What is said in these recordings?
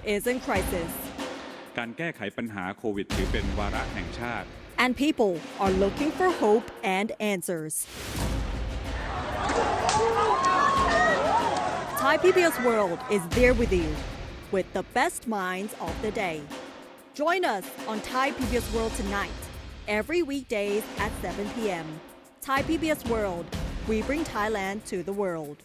is in crisis. การแก้ไขปัญหาโควิดถือเป็นวาระแห่งชาติ And people are looking for hope and answers. Thai PBS World is there with you with the best minds of the day. Join us on Thai PBS World tonight, every weekdays at 7 p.m. Thai PBS World, we bring Thailand to the world.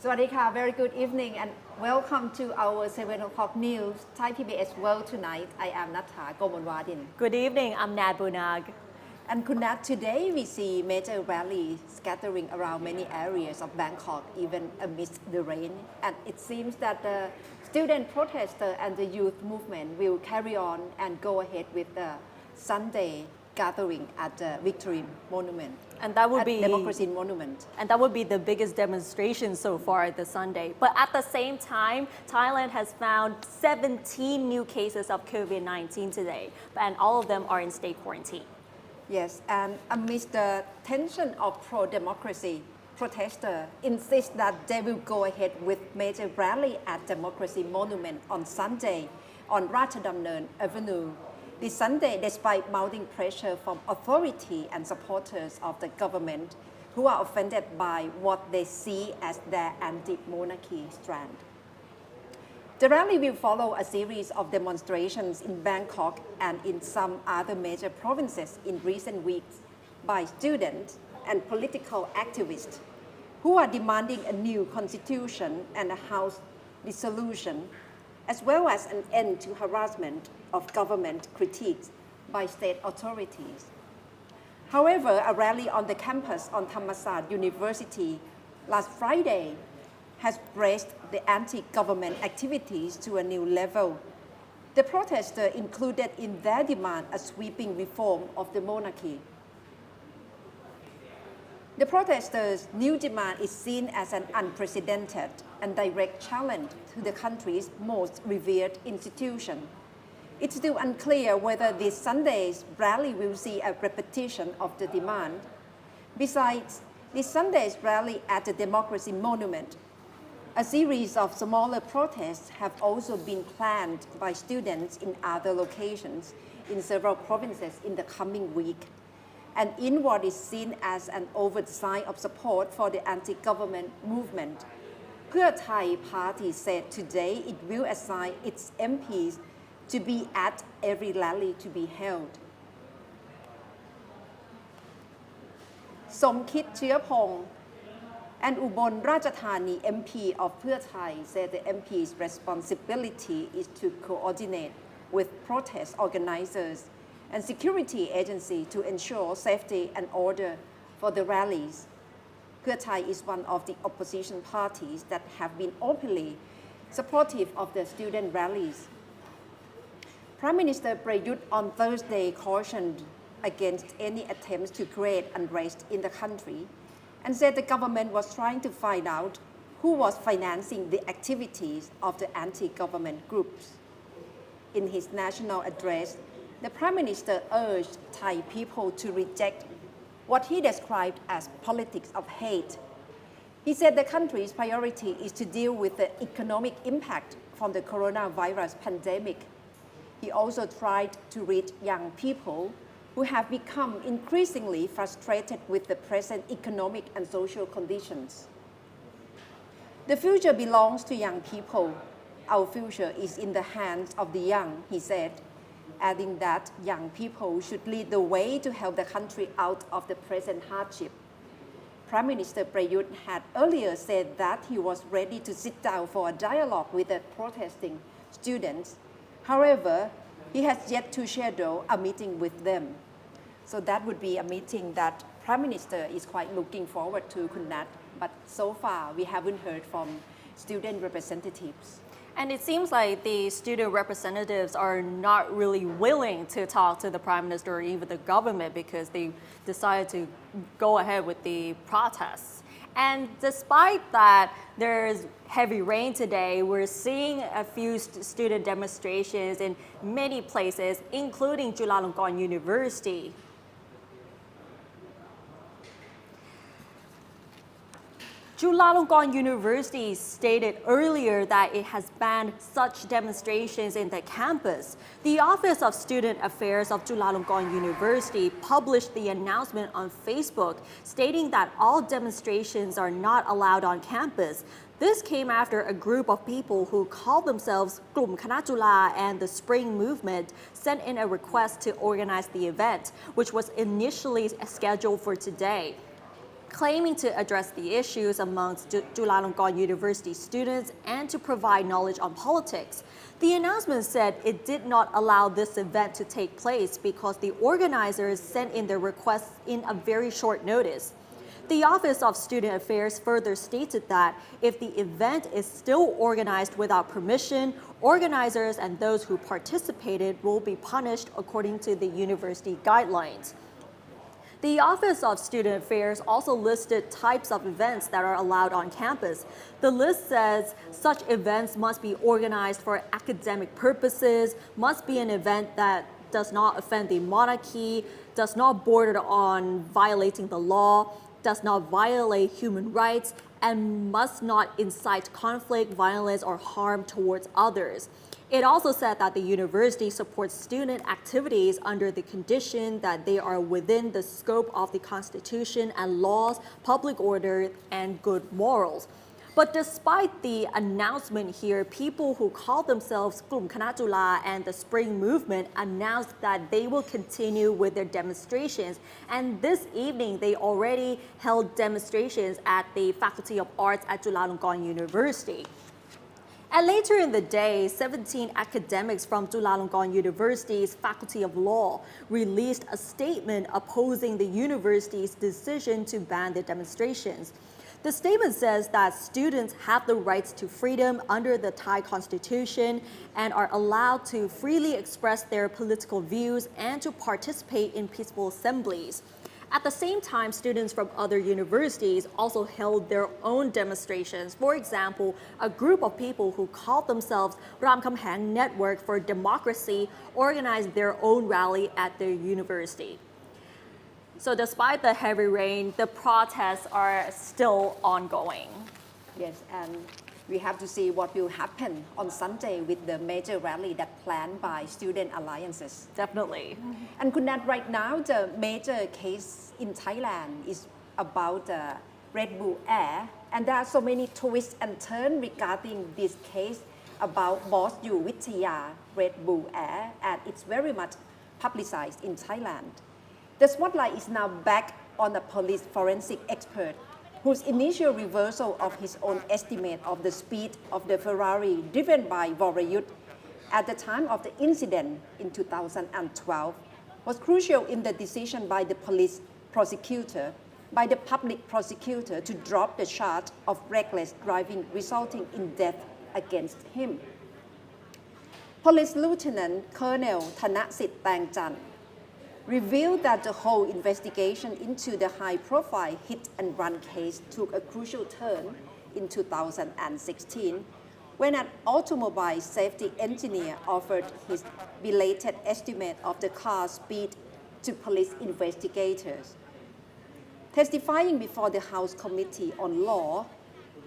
สวัสดีค่ะ Very good evening and welcome to our 7 o'clock news Thai PBS World tonight. I am Natha Gomonwadin. Good evening, I'm Nad Bunag. And Kunat, today we see major rallies scattering around many areas of Bangkok, even amidst the rain. And it seems that the student protester and the youth movement will carry on and go ahead with the Sunday gathering at the Victory Monument. And that would be Democracy Monument. And that would be the biggest demonstration so far this Sunday. But at the same time, Thailand has found 17 new cases of COVID-19 today, and all of them are in state quarantine. Yes, and amidst the tension of pro-democracy, protesters insist that they will go ahead with major rally at Democracy Monument on Sunday on Ratchadamnern Avenue. This Sunday, despite mounting pressure from authority and supporters of the government who are offended by what they see as their anti-monarchy strand. The rally will follow a series of demonstrations in Bangkok and in some other major provinces in recent weeks by students and political activists who are demanding a new constitution and a House dissolution, as well as an end to harassment of government critiques by state authorities. However, a rally on the campus on Thammasat University last Friday has raised the anti-government activities to a new level. The protesters included in their demand a sweeping reform of the monarchy. The protesters' new demand is seen as an unprecedented and direct challenge to the country's most revered institution. It's still unclear whether this Sunday's rally will see a repetition of the demand. Besides, this Sunday's rally at the Democracy Monument, a series of smaller protests have also been planned by students in other locations in several provinces in the coming week. And in what is seen as an overt sign of support for the anti-government movement, Pheu Thai party said today it will assign its MPs to be at every rally to be held. Somkit Chirapong, an Ubon Ratchathani MP of Pheu Thai, said the MP's responsibility is to coordinate with protest organizers and security agencies to ensure safety and order for the rallies. Pheu Thai is one of the opposition parties that have been openly supportive of the student rallies. Prime Minister Prayut on Thursday cautioned against any attempts to create unrest in the country and said the government was trying to find out who was financing the activities of the anti-government groups. In his national address, the Prime Minister urged Thai people to reject what he described as politics of hate. He said the country's priority is to deal with the economic impact from the coronavirus pandemic. He also tried to reach young people who have become increasingly frustrated with the present economic and social conditions. The future belongs to young people. Our future is in the hands of the young, he said, adding that young people should lead the way to help the country out of the present hardship. Prime Minister Prayut had earlier said that he was ready to sit down for a dialogue with the protesting students. However, he has yet to schedule a meeting with them. So that would be a meeting that Prime Minister is quite looking forward to, Kunnat. But so far, we haven't heard from student representatives. And it seems like the student representatives are not really willing to talk to the Prime Minister or even the government because they decided to go ahead with the protests. And despite that, there's heavy rain today. We're seeing a few student demonstrations in many places, including Chulalongkorn University. Chulalongkorn University stated earlier that it has banned such demonstrations in the campus. The Office of Student Affairs of Chulalongkorn University published the announcement on Facebook, stating that all demonstrations are not allowed on campus. This came after a group of people who call themselves กลุ่มคณะจุฬา and the Spring Movement sent in a request to organize the event, which was initially scheduled for today, claiming to address the issues amongst Chulalongkorn University students and to provide knowledge on politics. The announcement said it did not allow this event to take place because the organizers sent in their requests in a very short notice. The Office of Student Affairs further stated that if the event is still organized without permission, organizers and those who participated will be punished according to the university guidelines. The Office of Student Affairs also listed types of events that are allowed on campus. The list says such events must be organized for academic purposes, must be an event that does not offend the monarchy, does not border on violating the law, does not violate human rights, and must not incite conflict, violence, or harm towards others. It also said that the university supports student activities under the condition that they are within the scope of the Constitution and laws, public order, and good morals. But despite the announcement here, people who call themselves กลุ่มคณะจุฬา and the Spring Movement announced that they will continue with their demonstrations. And this evening, they already held demonstrations at the Faculty of Arts at Chulalongkorn University. And later in the day, 17 academics from Chulalongkorn University's Faculty of Law released a statement opposing the university's decision to ban the demonstrations. The statement says that students have the rights to freedom under the Thai Constitution and are allowed to freely express their political views and to participate in peaceful assemblies. At the same time, students from other universities also held their own demonstrations. For example, a group of people who called themselves Ram Khamhaeng Network for Democracy organized their own rally at their university. So despite the heavy rain, the protests are still ongoing. Yes, and we have to see what will happen on Sunday with the major rally that planned by student alliances. Definitely. And Kunat, right now the major case in Thailand is about Red Bull Air, and there are so many twists and turns regarding this case about Boss Yu Vittaya Red Bull Air, and it's very much publicized in Thailand. The spotlight is now back on a police forensic expert whose initial reversal of his own estimate of the speed of the Ferrari driven by Vorayut at the time of the incident in 2012 was crucial in the decision by the public prosecutor to drop the charge of reckless driving resulting in death against him. Police Lieutenant Colonel Thanasit Tangchan revealed that the whole investigation into the high-profile hit-and-run case took a crucial turn in 2016 when an automobile safety engineer offered his belated estimate of the car's speed to police investigators. Testifying before the House Committee on Law,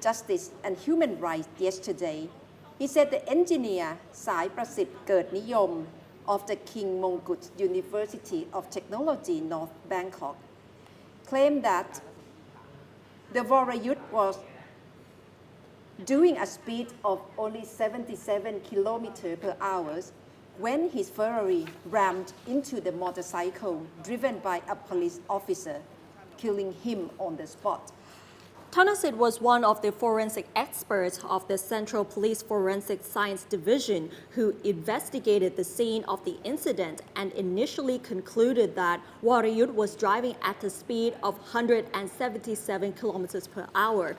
Justice and Human Rights yesterday, he said the engineer Sai Prasit Kertniyom of the King Mongkut University of Technology, North Bangkok, claimed that the Vorayut was doing a speed of only 77 km per hour when his Ferrari rammed into the motorcycle driven by a police officer, killing him on the spot. Thanasit was one of the forensic experts of the Central Police Forensic Science Division who investigated the scene of the incident and initially concluded that Vorayut was driving at a speed of 177 kilometers per hour.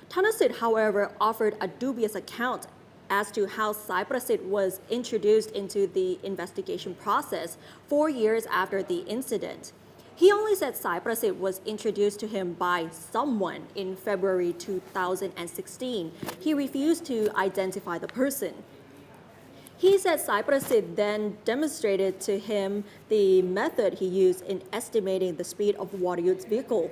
Thanasit, however, offered a dubious account as to how Sai Prasit was introduced into the investigation process 4 years after the incident. He only said Sai Prasit was introduced to him by someone in February 2016. He refused to identify the person. He said Sai Prasit then demonstrated to him the method he used in estimating the speed of Vorayut's vehicle.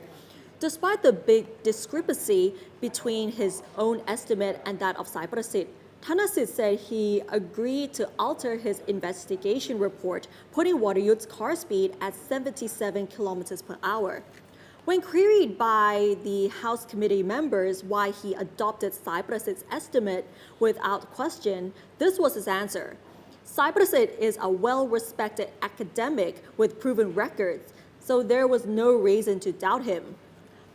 Despite the big discrepancy between his own estimate and that of Sai Prasit, Thanasit said he agreed to alter his investigation report, putting Warayut's car speed at 77 kilometers per hour. When queried by the House committee members why he adopted Sai Prasit's estimate without question, this was his answer. Sai Prasit is a well-respected academic with proven records, so there was no reason to doubt him.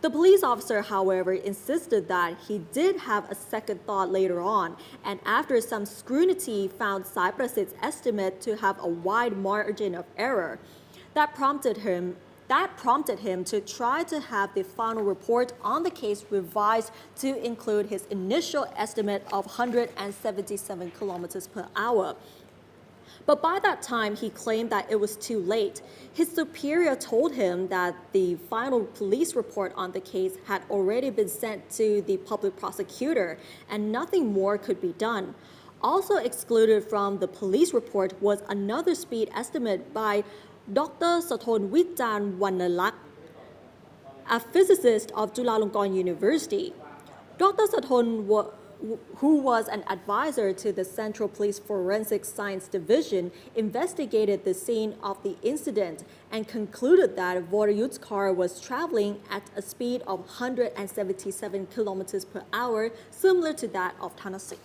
The police officer, however, insisted that he did have a second thought later on, and after some scrutiny found Sai Prasit's estimate to have a wide margin of error. That prompted him to try to have the final report on the case revised to include his initial estimate of 177 kilometers per hour. But by that time, he claimed that it was too late. His superior told him that the final police report on the case had already been sent to the public prosecutor and nothing more could be done. Also excluded from the police report was another speed estimate by Dr. Sathon Wichan Wannalak, a physicist of Chulalongkorn University. Dr. Sathon, who was an advisor to the Central Police Forensic Science Division, investigated the scene of the incident and concluded that Warayut's car was traveling at a speed of 177 kilometers per hour, similar to that of Thanasit.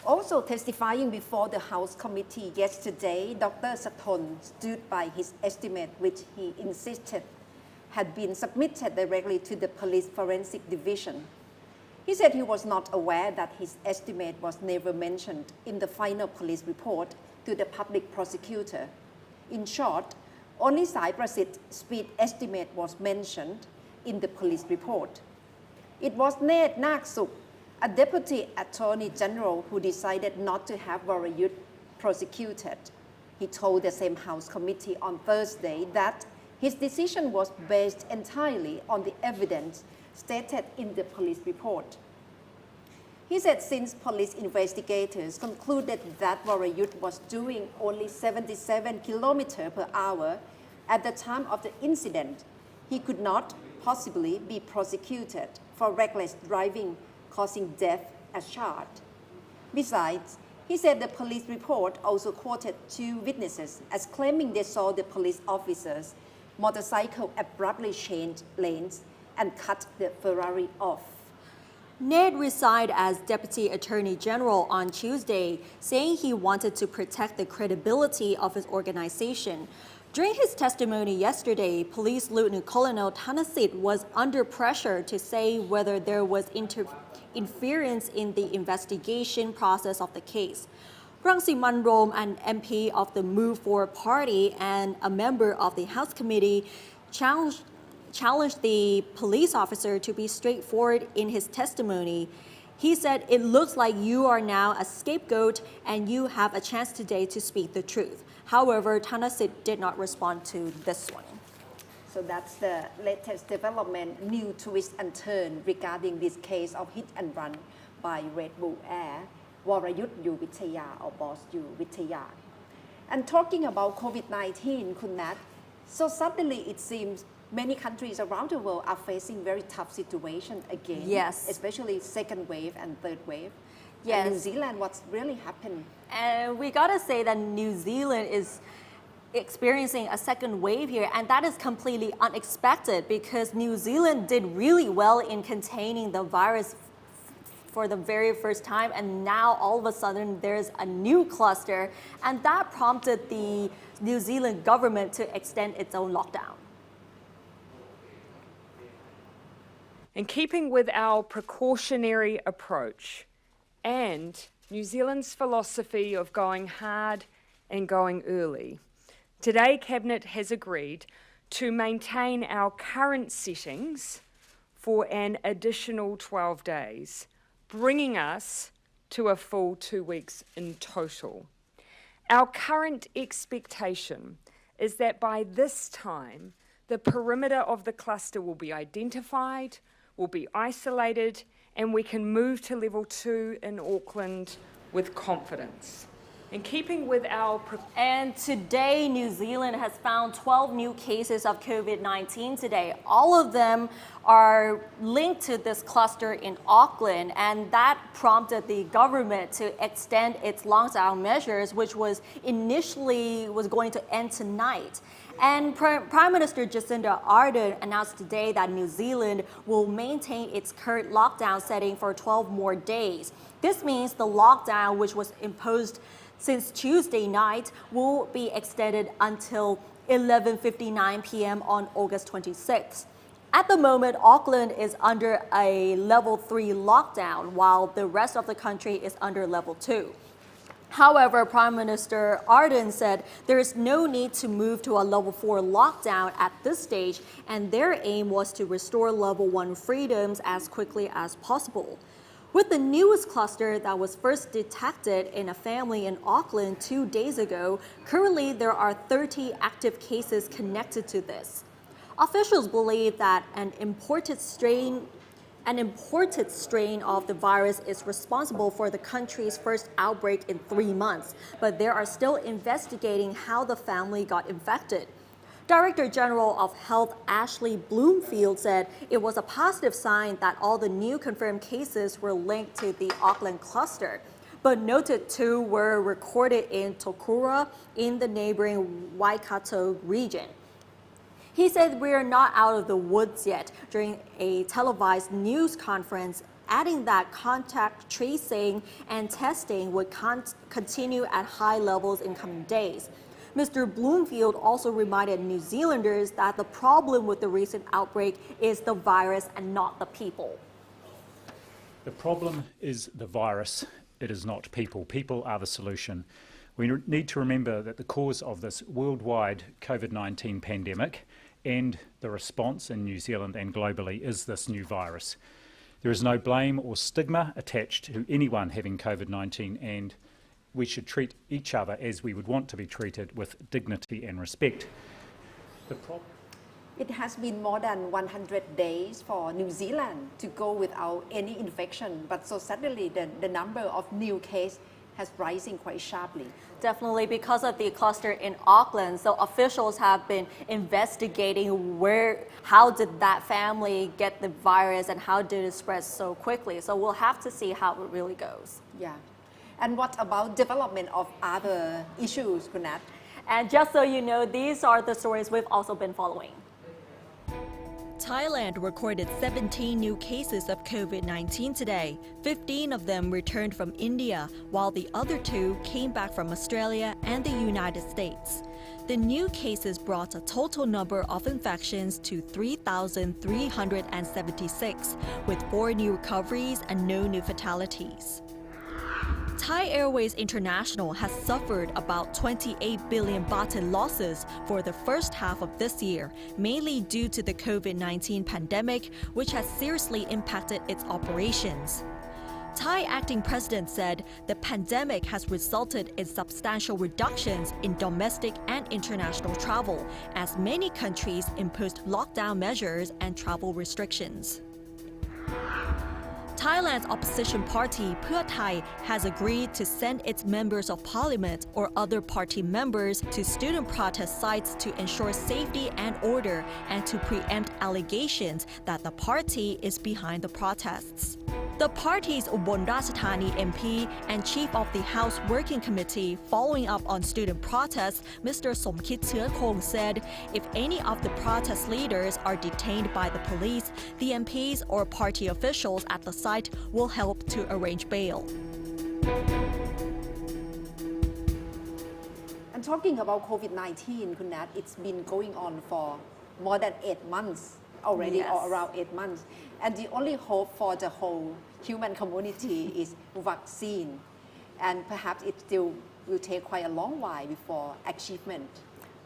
Also testifying before the House committee yesterday, Dr. Sathon stood by his estimate, which he insisted had been submitted directly to the Police Forensic Division. He said he was not aware that his estimate was never mentioned in the final police report to the public prosecutor. In short, only Sai Prasit's speed estimate was mentioned in the police report. It was Ned Naksuk, a deputy attorney general, who decided not to have Warayut prosecuted. He told the same House committee on Thursday that his decision was based entirely on the evidence stated in the police report. He said since police investigators concluded that Warayut was doing only 77 kilometers per hour at the time of the incident, he could not possibly be prosecuted for reckless driving causing death as charged. Besides, he said the police report also quoted two witnesses as claiming they saw the police officers' motorcycle abruptly change lanes and cut the Ferrari off. Ned resigned as Deputy Attorney General on Tuesday, saying he wanted to protect the credibility of his organization. During his testimony yesterday, Police Lieutenant Colonel Thanasit was under pressure to say whether there was interference in the investigation process of the case. Rangsiman Rom, an MP of the Move Forward Party and a member of the House Committee, challenged the police officer to be straightforward in his testimony. He said, "It looks like you are now a scapegoat and you have a chance today to speak the truth." However, Thanasit did not respond to this one. So that's the latest development, new twist and turn regarding this case of hit and run by Red Bull Air, Warayut Yu Vichaya or Boss Yu Vichaya. And talking about COVID-19, Kun Nat, so suddenly it seems many countries around the world are facing very tough situation again. Yes. Especially second wave and third wave. Yes. And New Zealand, what's really happened? And we gotta say that New Zealand is experiencing a second wave here, and that is completely unexpected because New Zealand did really well in containing the virus for the very first time, and now all of a sudden there's a new cluster, and that prompted the New Zealand government to extend its own lockdown. In keeping with our precautionary approach and New Zealand's philosophy of going hard and going early, today Cabinet has agreed to maintain our current settings for an additional 12 days, bringing us to a full 2 weeks in total. Our current expectation is that by this time, the perimeter of the cluster will be identified, will be isolated, and we can move to level 2 in Auckland with confidence. In keeping with our And today, New Zealand has found 12 new cases of COVID-19 today. All of them are linked to this cluster in Auckland, and that prompted the government to extend its lockdown measures, which was initially going to end tonight. And Prime Minister Jacinda Ardern announced today that New Zealand will maintain its current lockdown setting for 12 more days. This means the lockdown, which was imposed since Tuesday night, will be extended until 11:59 p.m. on August 26th. At the moment, Auckland is under a level 3 lockdown, while the rest of the country is under level 2. However, Prime Minister Ardern said there is no need to move to a level 4 lockdown at this stage, and their aim was to restore level 1 freedoms as quickly as possible. With the newest cluster that was first detected in a family in Auckland 2 days ago, currently there are 30 active cases connected to this. Officials believe that an imported strain of the virus is responsible for the country's first outbreak in 3 months, but they are still investigating how the family got infected. Director General of Health Ashley Bloomfield said it was a positive sign that all the new confirmed cases were linked to the Auckland cluster, but noted 2 were recorded in Tokura in the neighboring Waikato region. He said we are not out of the woods yet during a televised news conference, adding that contact tracing and testing would continue at high levels in coming days. Mr. Bloomfield also reminded New Zealanders that the problem with the recent outbreak is the virus and not the people. The problem is the virus, it is not people. People are the solution. We need to remember that the cause of this worldwide COVID-19 pandemic and the response in New Zealand and globally is this new virus. There is no blame or stigma attached to anyone having COVID-19, and we should treat each other as we would want to be treated, with dignity and respect. It has been more than 100 days for New Zealand to go without any infection, but so suddenly the number of new cases has rising quite sharply. Definitely because of the cluster in Auckland. So officials have been investigating how did that family get the virus and how did it spread so quickly. So we'll have to see how it really goes. Yeah. And what about development of other issues, Kunat? And just so you know, these are the stories we've also been following. Thailand recorded 17 new cases of COVID-19 today. 15 of them returned from India, while the other 2 came back from Australia and the United States. The new cases brought a total number of infections to 3,376, with 4 new recoveries and no new fatalities. Thai Airways International has suffered about 28 billion baht in losses for the first half of this year, mainly due to the COVID-19 pandemic, which has seriously impacted its operations. Thai acting president said the pandemic has resulted in substantial reductions in domestic and international travel, as many countries imposed lockdown measures and travel restrictions. Thailand's opposition party, Pheu Thai, has agreed to send its members of parliament or other party members to student protest sites to ensure safety and order and to preempt allegations that the party is behind the protests. The party's Ubon Ratchathani MP and Chief of the House Working Committee following up on student protests, Mr. Somkit Chirkhong, said if any of the protest leaders are detained by the police, the MPs or party officials at the site will help to arrange bail. And talking about COVID-19, Kunat, it's been going on for more than 8 months already, Yes. or around 8 months. And the only hope for the whole human community is vaccine. And perhaps it still will take quite a long while before achievement.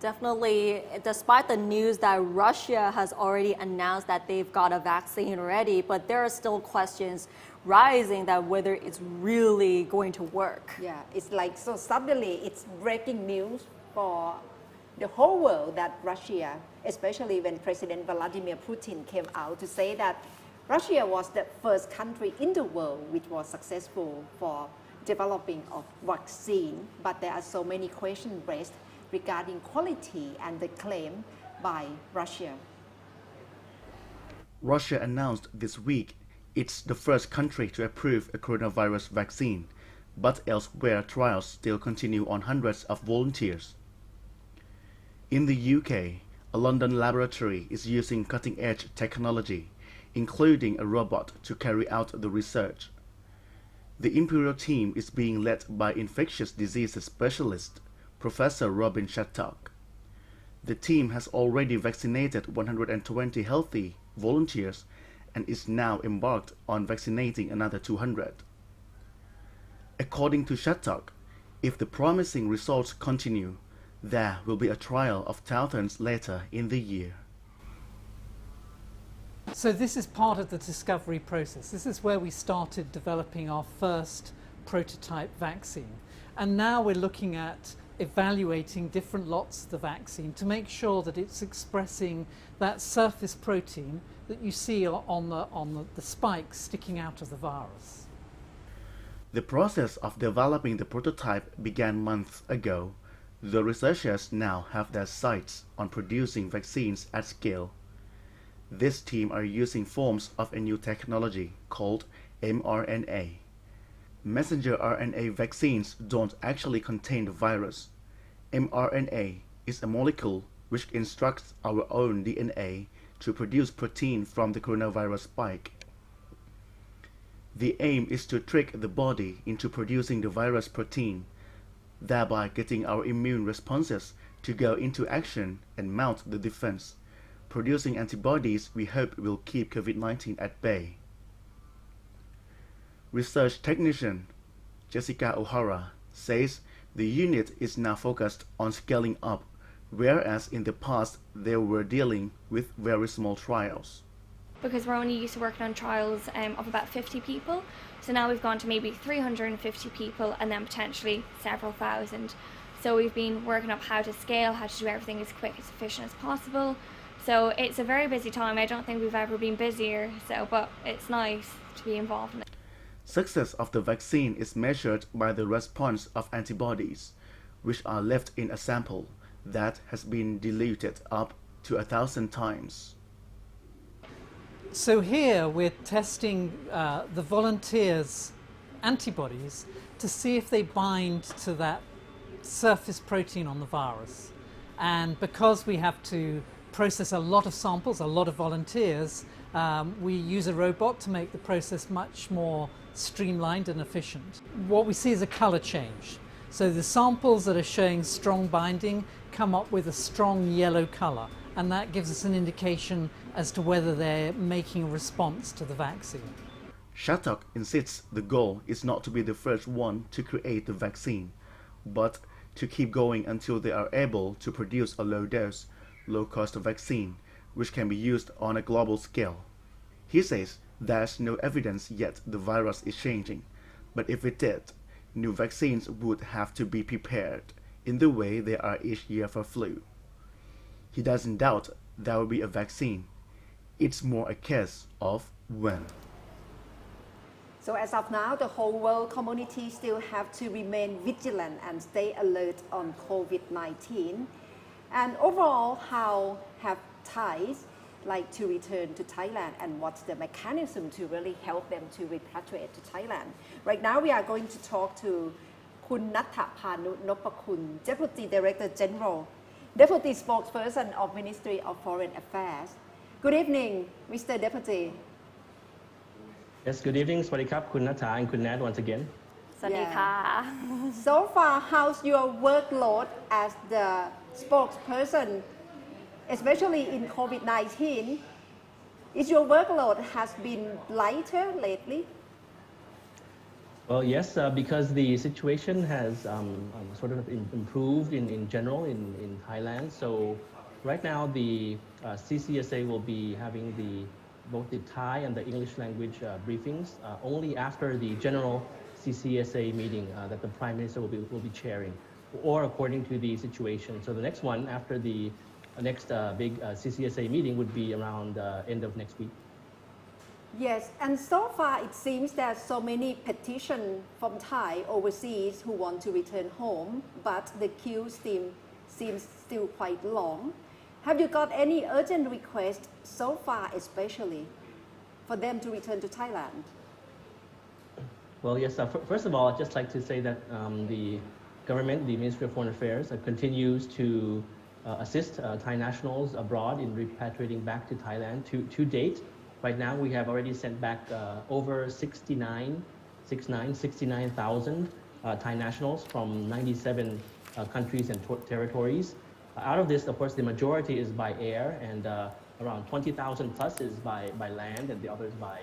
Definitely, despite the news that Russia has already announced that they've got a vaccine ready, but there are still questions rising that whether it's really going to work. Yeah, it's like, so suddenly it's breaking news for the whole world that Russia, especially when President Vladimir Putin came out to say that Russia was the first country in the world which was successful for developing of vaccine, but there are so many questions raised regarding quality and the claim by Russia. Russia announced this week it's the first country to approve a coronavirus vaccine, but elsewhere trials still continue on hundreds of volunteers. In the UK, a London laboratory is using cutting-edge technology, including a robot to carry out the research. The Imperial team is being led by infectious diseases specialist Professor Robin Shattuck. The team has already vaccinated 120 healthy volunteers and is now embarked on vaccinating another 200. According to Shattuck, if the promising results continue, there will be a trial of thousands later in the year. So this is part of the discovery process. This is where we started developing our first prototype vaccine. And now we're looking at evaluating different lots of the vaccine to make sure that it's expressing that surface protein that you see on the spikes sticking out of the virus. The process of developing the prototype began months ago. The researchers now have their sights on producing vaccines at scale. This team are using forms of a new technology called mRNA. Messenger RNA vaccines don't actually contain the virus. mRNA is a molecule which instructs our own DNA to produce protein from the coronavirus spike. The aim is to trick the body into producing the virus protein, thereby getting our immune responses to go into action and mount the defense, producing antibodies we hope will keep COVID-19 at bay. Research technician Jessica O'Hara says the unit is now focused on scaling up, whereas in the past they were dealing with very small trials. Because we're only used to working on trials of about 50 people, so now we've gone to maybe 350 people and then potentially several thousand. So we've been working up how to scale, how to do everything as quick, as efficient as possible. So it's a very busy time. I don't think we've ever been busier, but it's nice to be involved in it. Success of the vaccine is measured by the response of antibodies, which are left in a sample that has been diluted up to 1,000 times. So here we're testing the volunteers' antibodies to see if they bind to that surface protein on the virus. And because we have to process a lot of samples, a lot of volunteers, we use a robot to make the process much more streamlined and efficient. What we see is a color change. So the samples that are showing strong binding come up with a strong yellow color, and that gives us an indication as to whether they're making a response to the vaccine. Shattuck insists the goal is not to be the first one to create the vaccine, but to keep going until they are able to produce a low-dose, low-cost vaccine, which can be used on a global scale. He says there's no evidence yet the virus is changing, but if it did, new vaccines would have to be prepared in the way they are each year for flu. He doesn't doubt there will be a vaccine. It's more a case of when. So as of now, the whole world community still have to remain vigilant and stay alert on COVID-19. And overall, how have Thais like to return to Thailand, and what's the mechanism to really help them to repatriate to Thailand? Right now, we are going to talk to Kun Nathapanu Nopakun, Deputy Director General, Deputy Spokesperson of Ministry of Foreign Affairs. Good evening, Mr. Deputy. Yes, good evening. Swadee krap, Kun Natha and Kun Nat once again. สวัสดีค่ะ So far, how's your workload as the spokesperson, especially in COVID-19? Is your workload has been lighter lately? Well, yes, because the situation has sort of improved in general in Thailand. So right now, the CCSA will be having both the Thai and the English language briefings only after the general CCSA meeting that the Prime Minister will be chairing, or according to the situation. So the next one after the next big CCSA meeting would be around end of next week. Yes, and so far it seems that so many petitions from Thai overseas who want to return home, but the queue seems still quite long. Have you got any urgent requests so far, especially for them to return to Thailand? Well, yes, first of all, I'd just like to say that the government, the Ministry of Foreign Affairs, continues to assist Thai nationals abroad in repatriating back to Thailand. To date, right now we have already sent back over 69,000 Thai nationals from 97 countries and territories. Out of this, of course, the majority is by air, and around 20,000 plus is by land, and the others by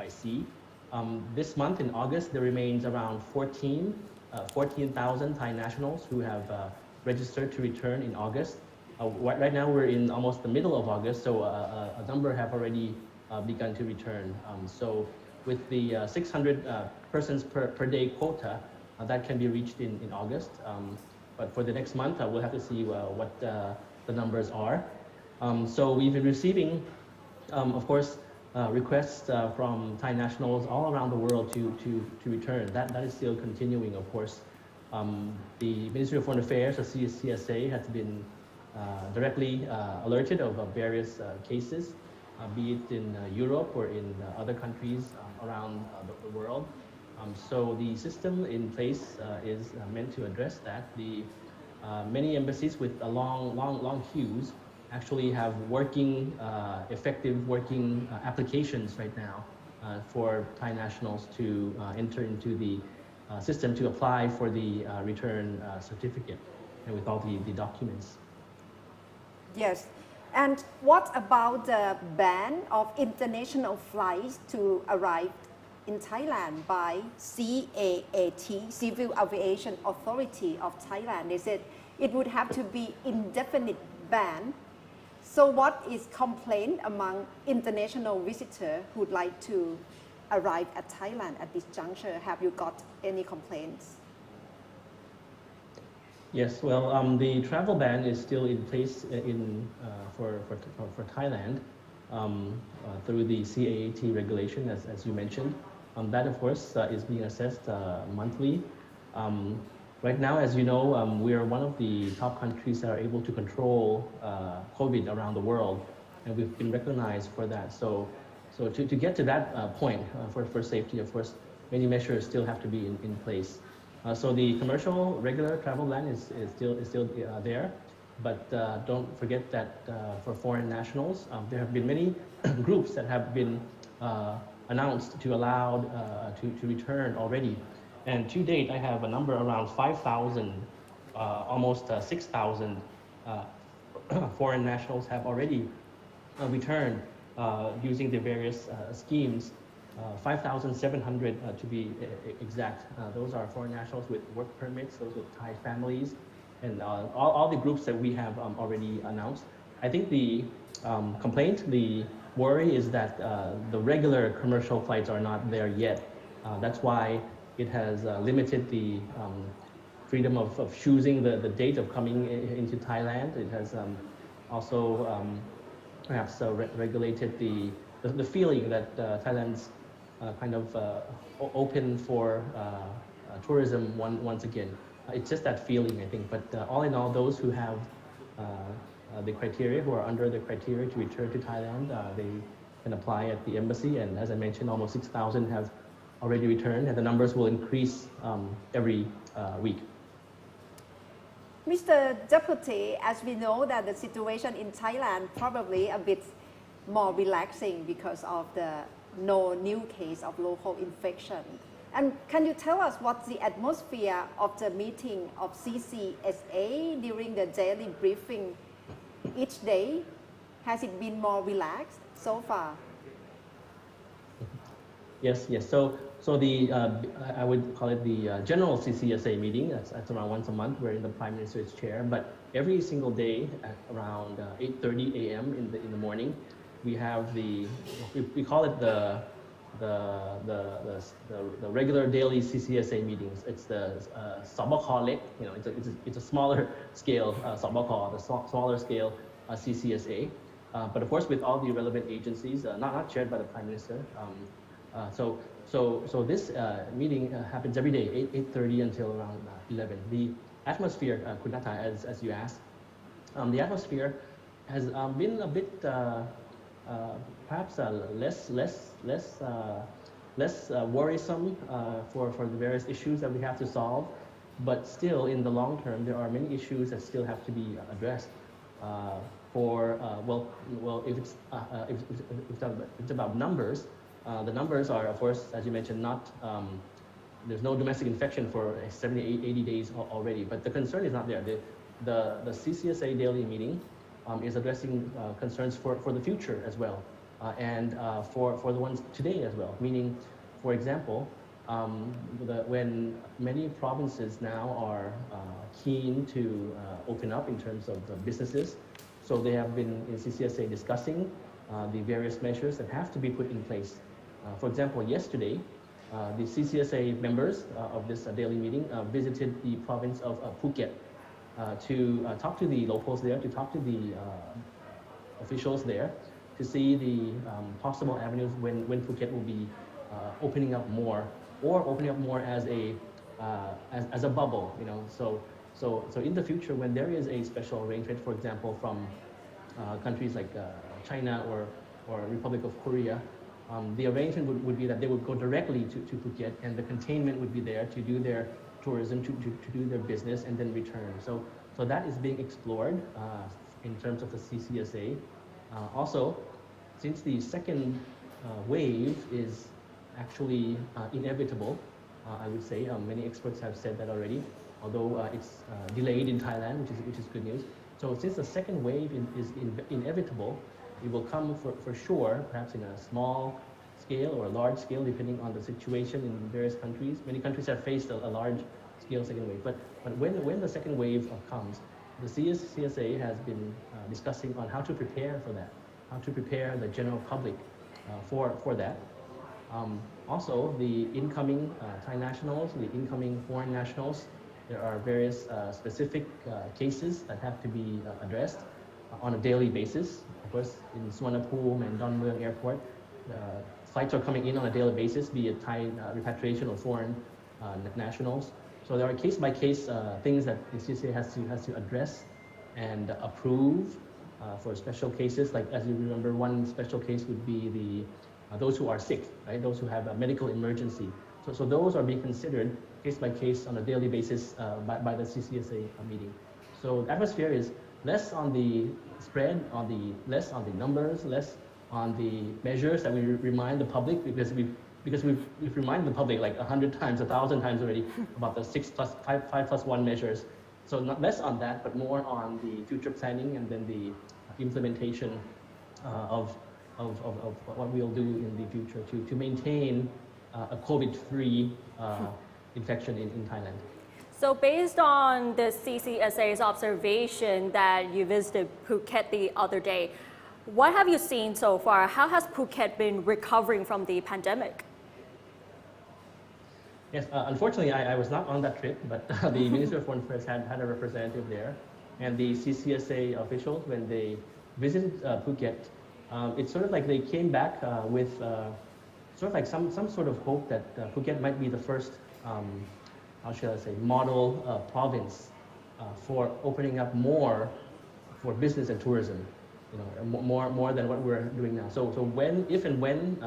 sea. This month in August, there remains around 14,000 Thai nationals who have registered to return in August. Right now, we're in almost the middle of August, so a number have already begun to return. So with the 600 persons per day quota, that can be reached in August. But for the next month, we'll have to see what the numbers are. So we've been receiving, of course, requests from Thai nationals all around the world to return. That is still continuing, of course. The Ministry of Foreign Affairs, the CSA, has been directly alerted of various cases, be it in Europe or in other countries around the world. So the system in place is meant to address that. The many embassies with long queues actually have effective working applications right now for Thai nationals to enter into the system to apply for the return certificate and with all the documents. Yes. And what about the ban of international flights to arrive in Thailand by CAAT, Civil Aviation Authority of Thailand? They said it would have to be indefinite ban. So what is complaint among international visitors who would like to arrive at Thailand at this juncture? Have you got any complaints? Yes, well, the travel ban is still in place for Thailand through the CAAT regulation, as you mentioned. That, of course, is being assessed monthly. Right now, as you know, we are one of the top countries that are able to control COVID around the world, and we've been recognized for that. So to get to that point for safety, of course, many measures still have to be in place. So the commercial regular travel ban is still there, but don't forget that for foreign nationals, there have been many groups that have been announced to allow to return already. And to date, I have a number around 5,000, almost 6,000 foreign nationals have already returned using the various schemes. 5,700 to be exact. Those are foreign nationals with work permits, those with Thai families, and all the groups that we have already announced. I think the complaint, the worry is that the regular commercial flights are not there yet. That's why it has limited the freedom of choosing the date of coming into Thailand. It has also perhaps regulated the feeling that Thailand's kind of open for tourism once again. It's just that feeling, I think. But all in all, those who have the criteria, who are under the criteria to return to Thailand, they can apply at the embassy. And as I mentioned, almost 6,000 have already returned, and the numbers will increase every week. Mr. Deputy, as we know that the situation in Thailand probably a bit more relaxing because of the no new case of local infection. And can you tell us what's the atmosphere of the meeting of CCSA during the daily briefing each day? Has it been more relaxed so far? Yes. So the I would call it the general CCSA meeting. That's around once a month, wherein the Prime Minister is chair. But every single day at around 8:30 a.m. in the morning, we have we call it the regular daily CCSA meetings. It's the Sabakha Lek, it's a smaller scale Sabakha, the smaller scale CCSA. but of course with all the relevant agencies, not chaired by the Prime Minister. So this meeting happens every day, 8:30 until around 11. The atmosphere, Kunata, as you asked, the atmosphere has been a bit perhaps less worrisome for the various issues that we have to solve, but still in the long term there are many issues that still have to be addressed. If it's about numbers, the numbers are, of course, as you mentioned, not there's no domestic infection for 70, 80 days already, but the concern is not there. The CCSA daily meeting is addressing concerns for the future as well, and for the ones today as well. Meaning, for example, when many provinces now are keen to open up in terms of businesses, so they have been in CCSA discussing the various measures that have to be put in place. For example, yesterday, the CCSA members of this daily meeting visited the province of Phuket to talk to the locals there, to talk to the officials there, to see the possible avenues when Phuket will be opening up more, or opening up more as a bubble, you know. So in the future, when there is a special arrangement, for example, from countries like China or Republic of Korea, the arrangement would be that they would go directly to Phuket, and the containment would be there to do their tourism, to do their business, and then return. So that is being explored in terms of the CCSA. Also, since the second wave is actually inevitable, I would say, many experts have said that already, although it's delayed in Thailand, which is good news. So since the second wave is inevitable, it will come for sure, perhaps in a small scale or a large scale, depending on the situation in various countries. Many countries have faced a large scale second wave. But when the second wave comes, the CCSA has been discussing on how to prepare for that, how to prepare the general public for that. Also, the incoming Thai nationals, the incoming foreign nationals, there are various specific cases that have to be addressed on a daily basis. Of course, in Suvarnabhumi and Don Mueang Airport, flights are coming in on a daily basis, be it Thai repatriation or foreign nationals. So there are case-by-case things that the CCSA has to address and approve for special cases. Like, as you remember, one special case would be those who are sick, right? Those who have a medical emergency. So those are being considered case by case on a daily basis by the CCSA meeting. So the atmosphere is less on the spread, less on the numbers, less on the measures that we remind the public, because we've reminded the public like 100 times, 1,000 times already about the 5+1 measures. So not less on that, but more on the future planning and then the implementation of what we'll do in the future to maintain a COVID-free infection in Thailand. So based on the CCSA's observation that you visited Phuket the other day, what have you seen so far? How has Phuket been recovering from the pandemic? Yes, unfortunately, I was not on that trip, but the Ministry of Foreign Affairs had a representative there. And the CCSA officials, when they visited Phuket, it's sort of like they came back with sort of like some sort of hope that Phuket might be the first, how shall I say, model province for opening up more for business and tourism, you know, more than what we're doing now. So if and when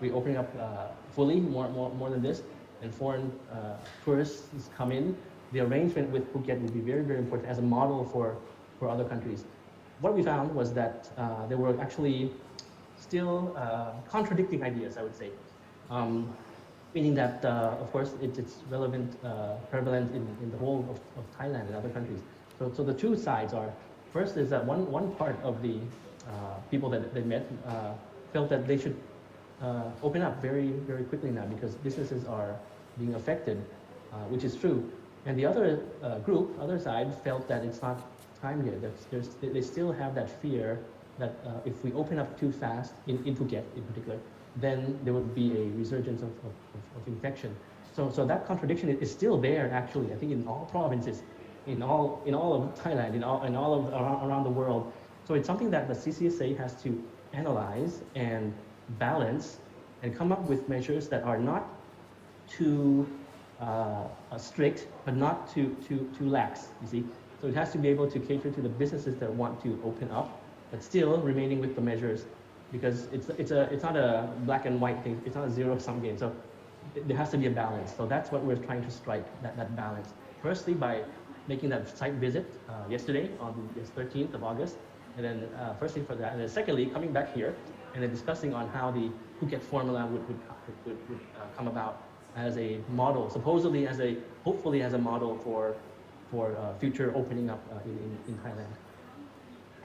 we opening up fully, more than this, and foreign tourists come in, the arrangement with Phuket will be very, very important as a model for other countries. What we found was that there were actually still contradicting ideas, I would say. Meaning that, of course, it's relevant, prevalent in the whole of Thailand and other countries. So the two sides are, first is that one part of the people that they met felt that they should open up very, very quickly now because businesses are being affected, which is true. And the other other side, felt that it's not time yet. They still have that fear that if we open up too fast, in Phuket in particular, then there would be a resurgence of infection. So that contradiction is still there, actually. I think in all provinces, in all of Thailand, in all of around the world, So it's something that the CCSA has to analyze and balance and come up with measures that are not too strict, but not too lax, you see. So it has to be able to cater to the businesses that want to open up, but still remaining with the measures, because it's not a black and white thing, it's not a zero-sum game. So there has to be a balance. So that's what we're trying to strike, that balance. Firstly, by making that site visit yesterday on the 13th of August, and then firstly for that, and then secondly, coming back here and then discussing on how the Phuket formula would come about as a model, hopefully as a model for future opening up in Thailand.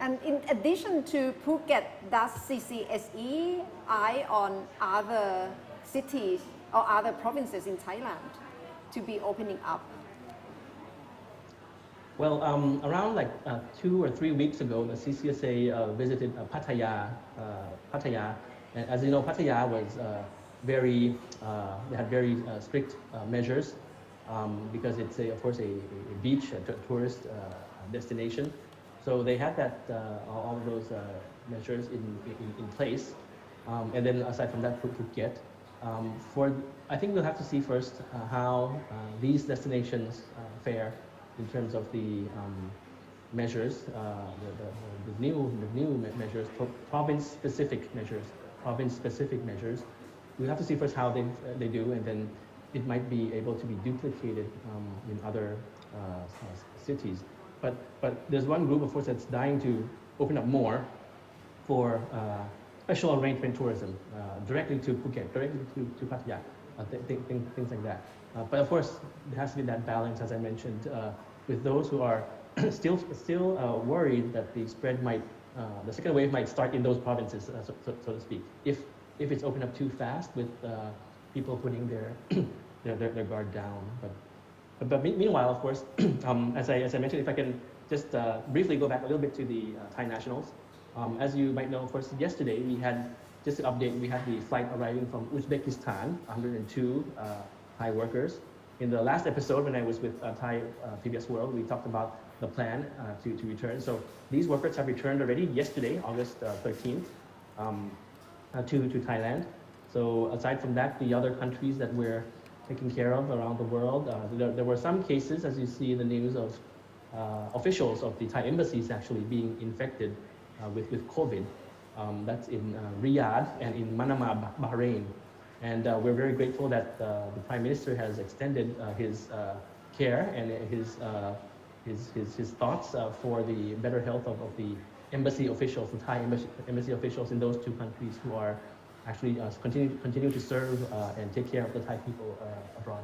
And in addition to Phuket, does CCSE eye on other cities or other provinces in Thailand to be opening up? Well, around like 2 or 3 weeks ago, the CCSA visited Pattaya. And as you know, Pattaya was they had very strict measures because it's of course a beach, a tourist destination. So they had that all of those measures in place. And then aside from that, Phuket. I think we'll have to see first how these destinations fare in terms of the measures, the new measures, province-specific measures. We have to see first how they do, and then it might be able to be duplicated in other cities. But there's one group, of course, that's dying to open up more for special arrangement tourism, directly to Phuket, directly to Pattaya, things like that. But of course, there has to be that balance, as I mentioned, with those who are still worried that the spread might, the second wave might start in those provinces, so to speak. If it's opened up too fast, with people putting their guard down. But meanwhile, of course, as I mentioned, if I can just briefly go back a little bit to the Thai nationals. As you might know, of course, yesterday we had, just to update, we had the flight arriving from Uzbekistan, 102 Thai workers. In the last episode, when I was with Thai PBS World, we talked about the plan to return. So these workers have returned already yesterday, August 13th, to Thailand. So aside from that, the other countries that we're taking care of around the world, there were some cases, as you see in the news, of officials of the Thai embassies actually being infected with COVID. That's in Riyadh and in Manama, Bahrain. And we're very grateful that the Prime Minister has extended his care and his thoughts for the better health of the embassy officials, the Thai embassy officials in those two countries who are actually continue to serve and take care of the Thai people abroad.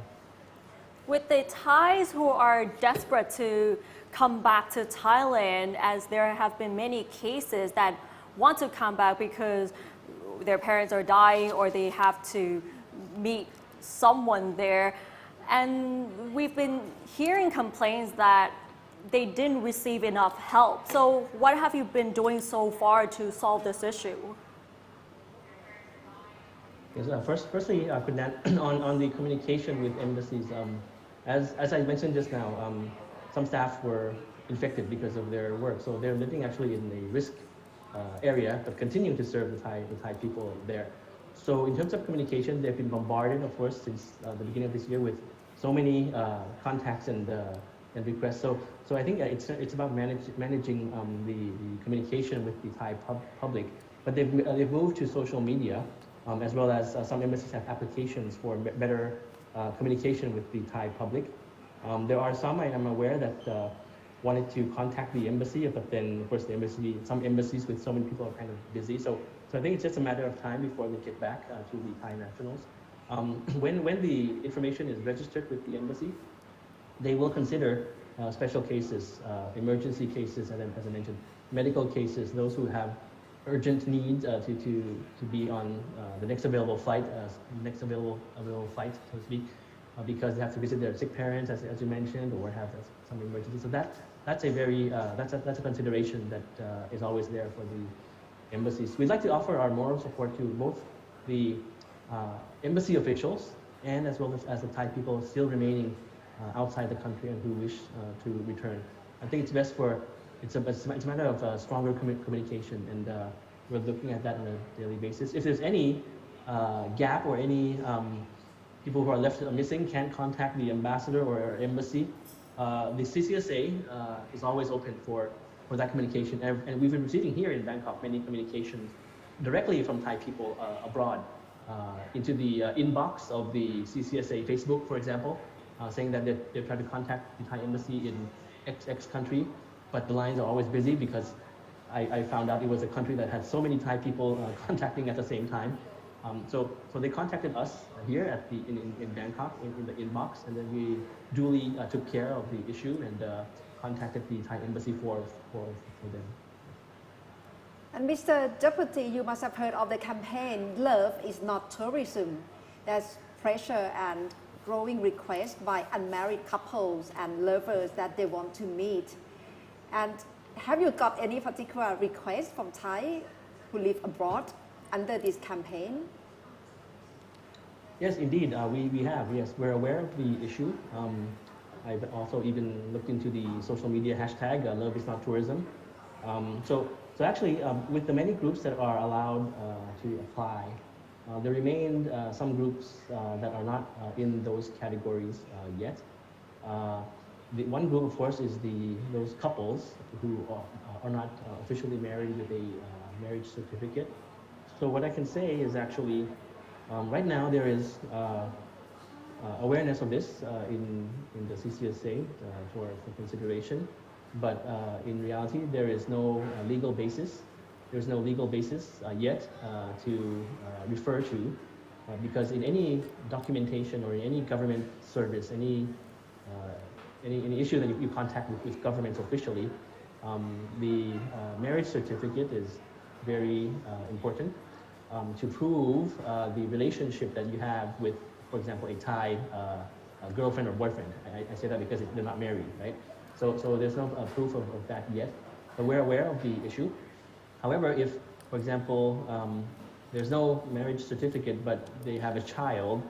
With the Thais who are desperate to come back to Thailand, as there have been many cases that want to come back because their parents are dying or they have to meet someone there. And we've been hearing complaints that they didn't receive enough help. So what have you been doing so far to solve this issue? Yes, firstly, Kundan, on the communication with embassies, as I mentioned just now, some staff were infected because of their work. So they're living actually in a risk area, but continuing to serve the Thai people there. So in terms of communication, they've been bombarded, of course, since the beginning of this year with so many contacts and requests. So I think it's about managing the communication with the Thai public. But they've moved to social media, as well as some embassies have applications for better communication with the Thai public. There are some, I am aware, that wanted to contact the embassy, but then of course some embassies with so many people are kind of busy. So I think it's just a matter of time before they get back to the Thai nationals. When the information is registered with the embassy, they will consider special cases, emergency cases, and then, as I mentioned, medical cases, those who have urgent need to be on the next available flight, so to speak, because they have to visit their sick parents, as you mentioned, or have some emergency. So that's a consideration that is always there for the embassies. We'd like to offer our moral support to both the embassy officials and as well as the Thai people still remaining outside the country and who wish to return. I think it's best for it's a matter of stronger communication, and we're looking at that on a daily basis. If there's any gap or any people who are left missing can't contact the ambassador or embassy, the CCSA is always open for that communication. And we've been receiving here in Bangkok many communications directly from Thai people abroad into the inbox of the CCSA Facebook, for example, saying that they're trying to contact the Thai embassy in XX country, but the lines are always busy because I found out it was a country that had so many Thai people contacting at the same time. So they contacted us here at in Bangkok in the inbox, and then we duly took care of the issue and contacted the Thai embassy for them. And Mr. Deputy, you must have heard of the campaign, Love is not tourism. There's pressure and growing requests by unmarried couples and lovers that they want to meet. And have you got any particular requests from Thai who live abroad under this campaign? Yes, indeed, we have. Yes, we're aware of the issue. I've also even looked into the social media hashtag, Love is not tourism. So actually, with the many groups that are allowed to apply, there remain some groups that are not in those categories yet. The one group, of course, is those couples who are not officially married with a marriage certificate. So what I can say is actually, right now there is awareness of this in the CCSA for consideration, but in reality there is no legal basis. There's no legal basis yet to refer to, because in any documentation or in any government service, any issue that you contact with governments officially, the marriage certificate is very important to prove the relationship that you have with, for example, a Thai girlfriend or boyfriend. I say that because they're not married, right? So there's no proof of that yet, but we're aware of the issue. However, if, for example, there's no marriage certificate, but they have a child,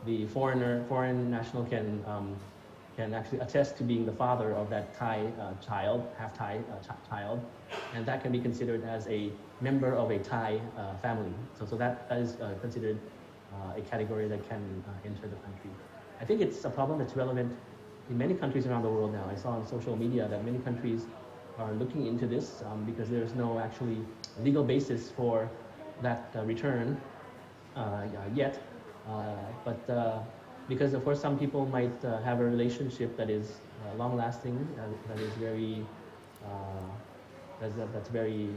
the foreign national can actually attest to being the father of that Thai child, half Thai child, and that can be considered as a member of a Thai family. So that is considered a category that can enter the country. I think it's a problem that's relevant in many countries around the world now. I saw on social media that many countries are looking into this because there's no actually legal basis for that return yet. But because of course some people might have a relationship that is long-lasting, that is very, that's very,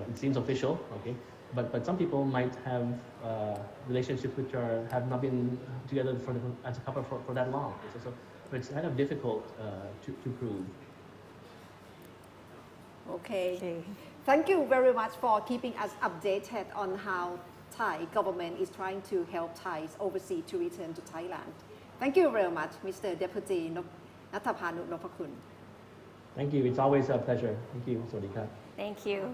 it seems official, okay? But some people might have relationships which have not been together as a couple for that long. So it's kind of difficult to prove. Okay. Thank you very much for keeping us updated on how Thai government is trying to help Thais overseas to return to Thailand. Thank you very much, Mr. Deputy Nathapanu Nopakun. Thank you. It's always a pleasure. Thank you. Sawadee. Thank you.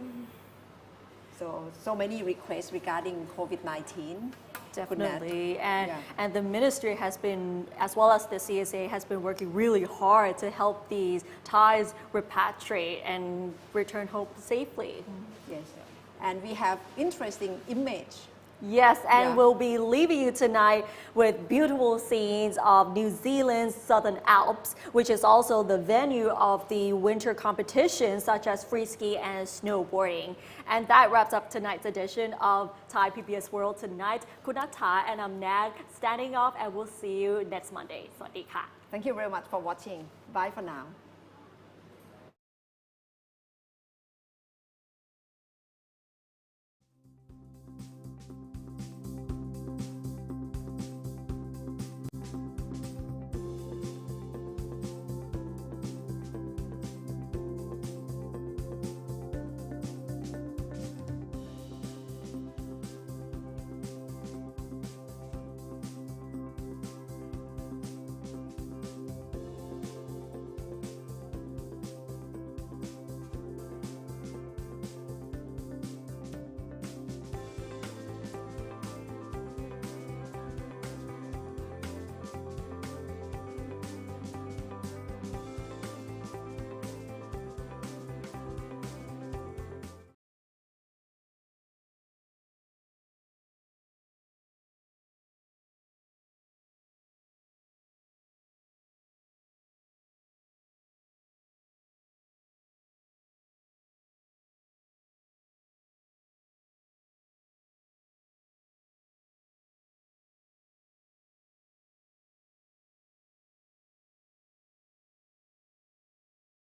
So many requests regarding COVID-19. Definitely, and the ministry has been, as well as the CSA, has been working really hard to help these Thais repatriate and return home safely. Yes, and we have interesting image. Yes, and we'll be leaving you tonight with beautiful scenes of New Zealand's Southern Alps, which is also the venue of the winter competitions such as free ski and snowboarding. And that wraps up tonight's edition of Thai PBS World Tonight. Kunatha and I'm Nag standing off, and we'll see you next Monday. Sawadee ka. Thank you very much for watching. Bye for now.